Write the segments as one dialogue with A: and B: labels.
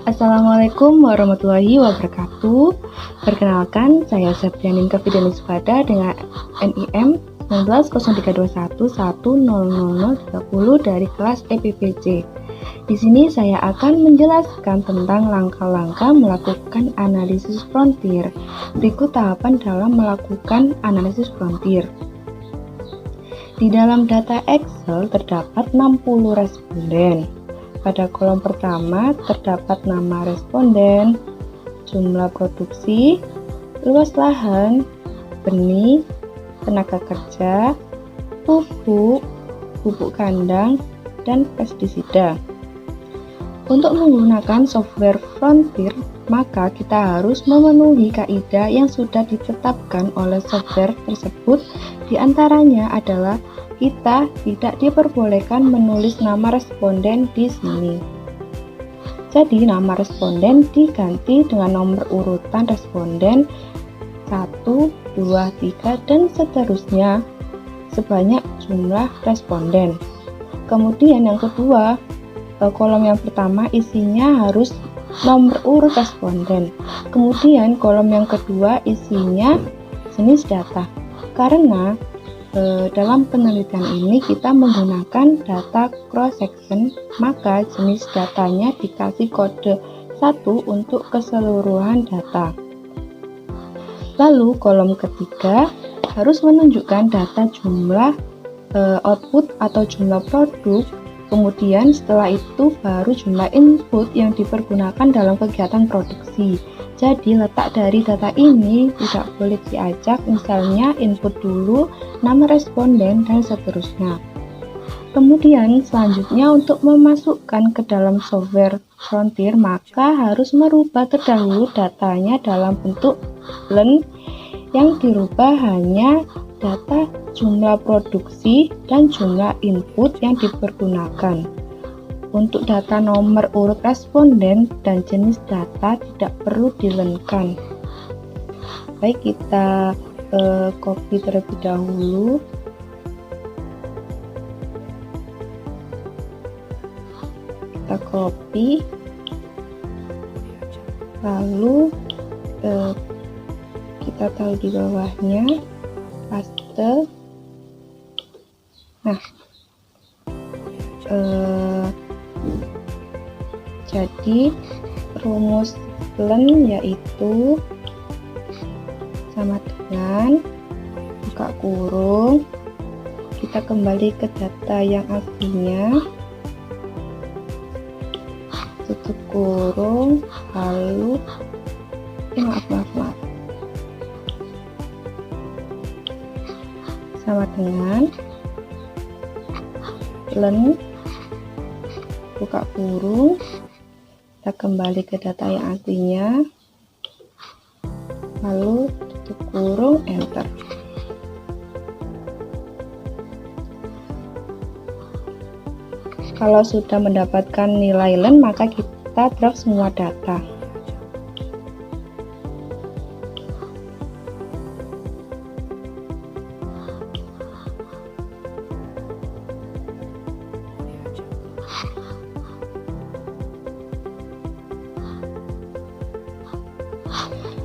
A: Assalamualaikum warahmatullahi wabarakatuh. Perkenalkan, saya Septianinka Fidelispada dengan NIM 190321100030 dari kelas EPPC. Di sini saya akan menjelaskan tentang langkah-langkah melakukan analisis frontier. Berikut tahapan dalam melakukan analisis frontier. Di dalam data Excel terdapat 60 responden. Pada kolom pertama terdapat nama responden, jumlah produksi, luas lahan, benih, tenaga kerja, pupuk kandang, dan pestisida. Untuk menggunakan software frontier, maka kita harus memenuhi kaidah yang sudah ditetapkan oleh software tersebut. Di antaranya adalah kita tidak diperbolehkan menulis nama responden di sini. Jadi nama responden diganti dengan nomor urutan responden 1, 2, 3, dan seterusnya sebanyak jumlah responden. Kemudian yang kedua, kolom yang pertama isinya harus nomor urut responden. Kemudian kolom yang kedua isinya jenis data. Karena dalam penelitian ini kita menggunakan data cross section, maka jenis datanya dikasih kode 1 untuk keseluruhan data. Lalu kolom ketiga harus menunjukkan data jumlah output atau jumlah produk. Kemudian setelah itu baru jumlah input yang dipergunakan dalam kegiatan produksi. Jadi letak dari data ini tidak boleh diacak, misalnya input dulu, nama responden, dan seterusnya. Kemudian selanjutnya untuk memasukkan ke dalam software frontier, maka harus merubah terdahulu datanya dalam bentuk boolean. Yang dirubah hanya data jumlah produksi dan jumlah input yang dipergunakan. Untuk data nomor urut responden dan jenis data tidak perlu dilengkan. Baik, kita copy terlebih dahulu. Kita copy, lalu kita taruh di bawahnya, paste. Nah, jadi rumus boolean yaitu sama dengan buka kurung, kita kembali ke data yang aslinya, tutup kurung, lalu maaf sama dengan boolean buka kurung, kita kembali ke data yang aslinya, lalu tutup kurung, enter. Kalau sudah mendapatkan nilai len, maka kita drop semua data.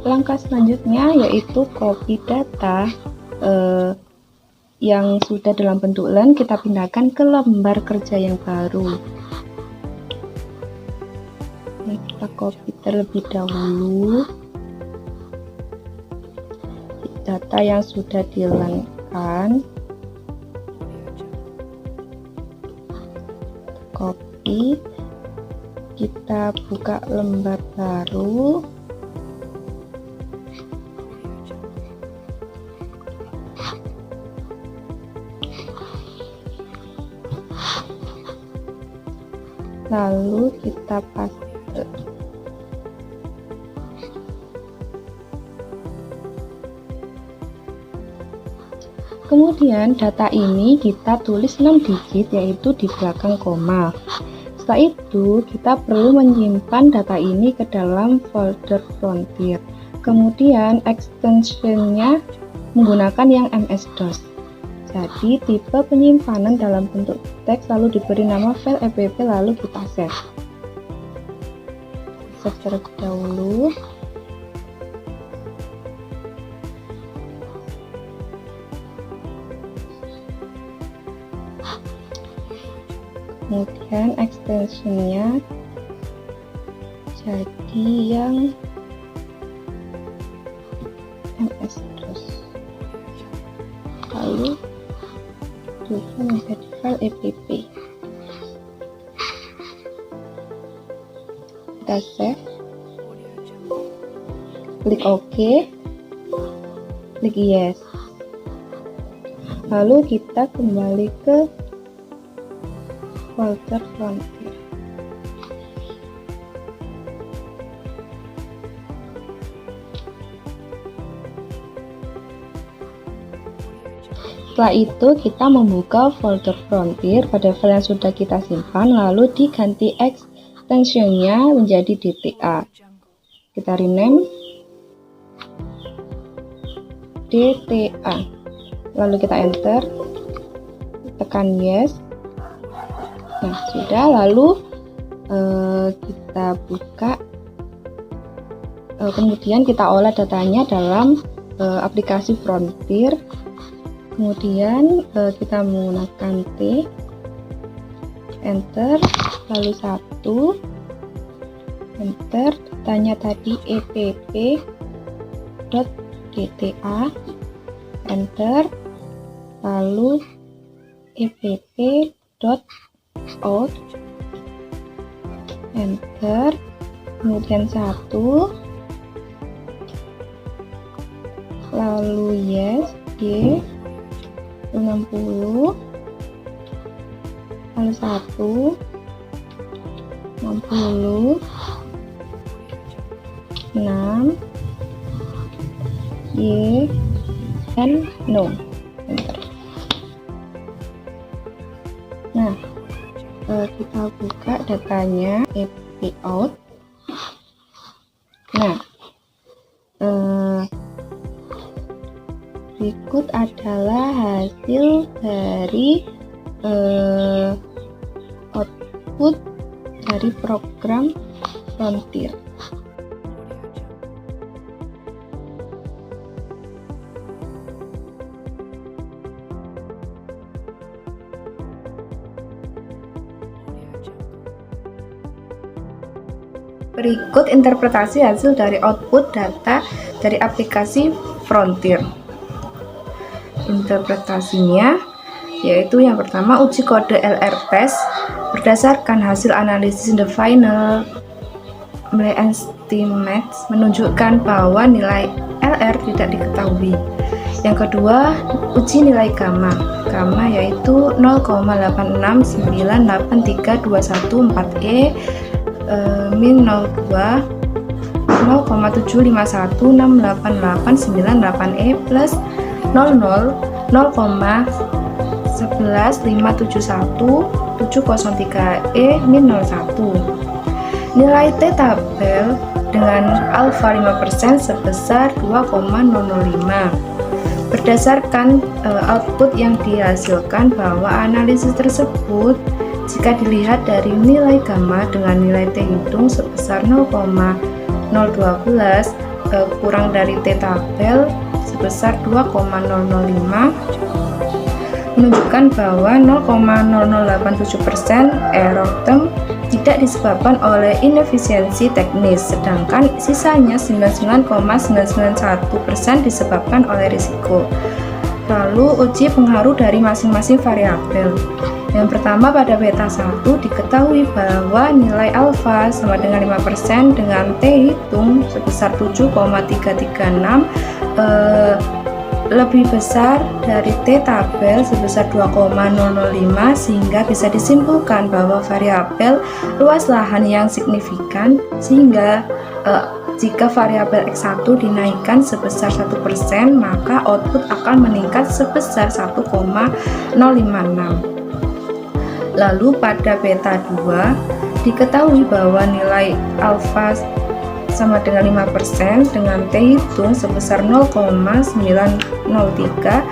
A: Langkah selanjutnya yaitu copy data yang sudah dalam bentuk len, kita pindahkan ke lembar kerja yang baru. Nah, kita copy terlebih dahulu data yang sudah dilenkan, copy, kita buka lembar baru. Lalu kita paste. Kemudian data ini kita tulis 6 digit yaitu di belakang koma. Setelah itu kita perlu menyimpan data ini ke dalam folder frontier. Kemudian extensionnya menggunakan yang MS-DOS. Jadi tipe penyimpanan dalam bentuk teks lalu diberi nama file EPP lalu kita save. accept terlebih dahulu. Kemudian extensionnya jadi yang ms terus, lalu juga menjadi file app. Kita save, klik OK, klik yes, lalu kita kembali ke folder Frontier. Setelah itu kita membuka folder Frontier pada file yang sudah kita simpan, lalu diganti extensionnya menjadi DTA. Kita rename DTA, lalu kita enter, tekan yes. Nah, sudah, lalu kita buka, kemudian kita olah datanya dalam aplikasi Frontier. Kemudian kita menggunakan T, enter, lalu 1, enter, datanya tadi epp.dta, enter, lalu epp.out, enter, kemudian 1, lalu yes, y 60, lalu 1, 60, 6, y, and no, enter. Nah, kita buka datanya epp.out. Nah, berikut adalah hasil dari output dari program Frontier. Berikut interpretasi hasil dari output data dari aplikasi Frontier. Interpretasinya yaitu yang pertama, uji kode LR test berdasarkan hasil analisis the final estimates menunjukkan bahwa nilai LR tidak diketahui. Yang kedua, uji nilai gamma yaitu 0,8698321 min 02 0,751688898 plus 0,11571703 min 01. Nilai T tabel dengan alfa 5% sebesar 2,005. Berdasarkan output yang dihasilkan bahwa analisis tersebut jika dilihat dari nilai gamma dengan nilai T hitung sebesar 0,012 kurang dari T tabel sebesar 2,005 menunjukkan bahwa 0,0087% error term tidak disebabkan oleh inefisiensi teknis, sedangkan sisanya 99,991% disebabkan oleh risiko. Lalu uji pengaruh dari masing-masing variabel. Yang pertama, pada beta 1 diketahui bahwa nilai alfa sama dengan 5% dengan T hitung sebesar 7,336 lebih besar dari T tabel sebesar 2,005, sehingga bisa disimpulkan bahwa variabel luas lahan yang signifikan, sehingga jika variabel X1 dinaikkan sebesar 1%, maka output akan meningkat sebesar 1,056. Lalu pada beta 2 diketahui bahwa nilai alfa sama dengan 5% dengan T hitung sebesar 0,903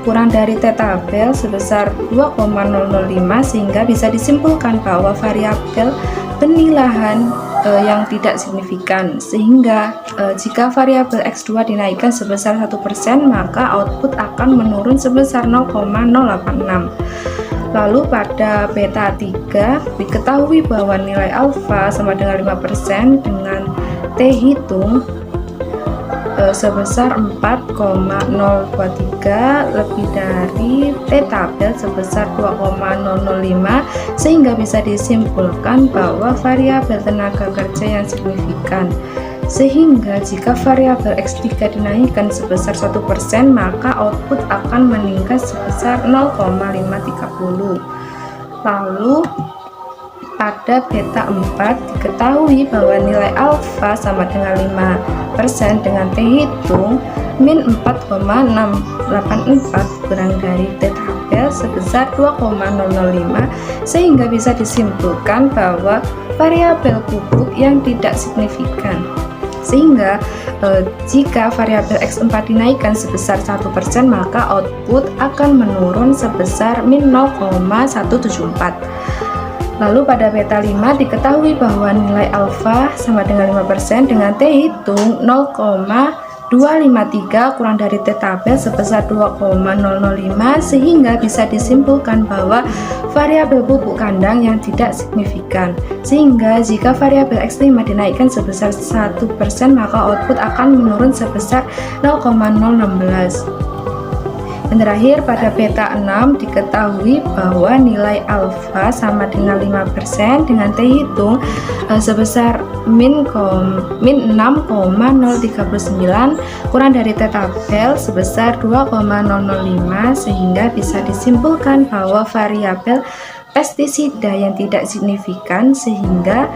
A: kurang dari T tabel sebesar 2,005, sehingga bisa disimpulkan bahwa variabel benih lahan yang tidak signifikan, sehingga jika variabel X2 dinaikkan sebesar 1%, maka output akan menurun sebesar 0,086. Lalu pada beta 3 diketahui bahwa nilai alfa sama dengan 5% dengan T hitung sebesar 4,023 lebih dari T tabel sebesar 2,005, sehingga bisa disimpulkan bahwa variabel tenaga kerja yang signifikan. Sehingga jika variabel X3 dinaikkan sebesar 1%, maka output akan meningkat sebesar 0,530. Lalu pada beta 4 diketahui bahwa nilai alfa sama dengan 5% dengan T hitung min 4,684 kurang dari T tabel sebesar 2,005, sehingga bisa disimpulkan bahwa variabel pupuk yang tidak signifikan. Sehingga jika variabel X4 dinaikkan sebesar 1%, maka output akan menurun sebesar min 0,174. Lalu pada beta 5 diketahui bahwa nilai alfa sama dengan 5% dengan T hitung 0,253 kurang dari T tabel sebesar 2,005, sehingga bisa disimpulkan bahwa variabel pupuk kandang yang tidak signifikan. Sehingga jika variabel X5 dinaikkan sebesar 1%, maka output akan menurun sebesar 0,016. Dan terakhir pada beta 6 diketahui bahwa nilai alfa sama dengan 5% dengan T hitung sebesar min 6,039 kurang dari T tabel sebesar 2,005, sehingga bisa disimpulkan bahwa variabel pestisida yang tidak signifikan, sehingga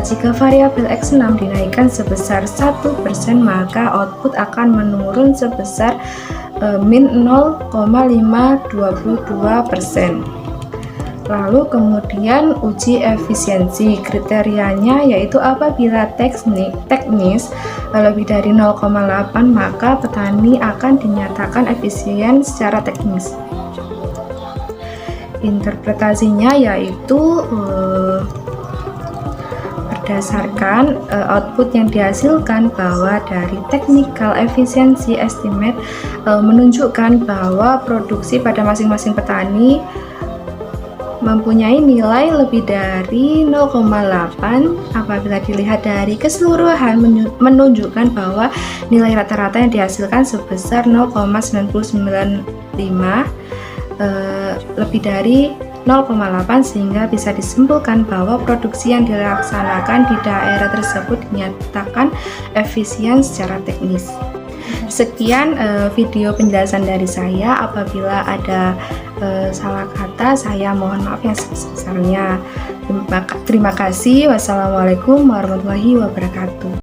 A: jika variabel X6 dinaikkan sebesar 1%, maka output akan menurun sebesar min 0,522%. Lalu kemudian uji efisiensi, kriterianya yaitu apabila teknis lebih dari 0,8, maka petani akan dinyatakan efisien secara teknis. Interpretasinya yaitu berdasarkan output yang dihasilkan bahwa dari technical efficiency estimate menunjukkan bahwa produksi pada masing-masing petani mempunyai nilai lebih dari 0,8 apabila dilihat dari keseluruhan menunjukkan bahwa nilai rata-rata yang dihasilkan sebesar 0,995 lebih dari 0,8, sehingga bisa disimpulkan bahwa produksi yang dilaksanakan di daerah tersebut dinyatakan efisien secara teknis. Sekian video penjelasan dari saya. Apabila ada salah kata, saya mohon maaf yang sebesar-besarnya. Terima kasih. Wassalamualaikum warahmatullahi wabarakatuh.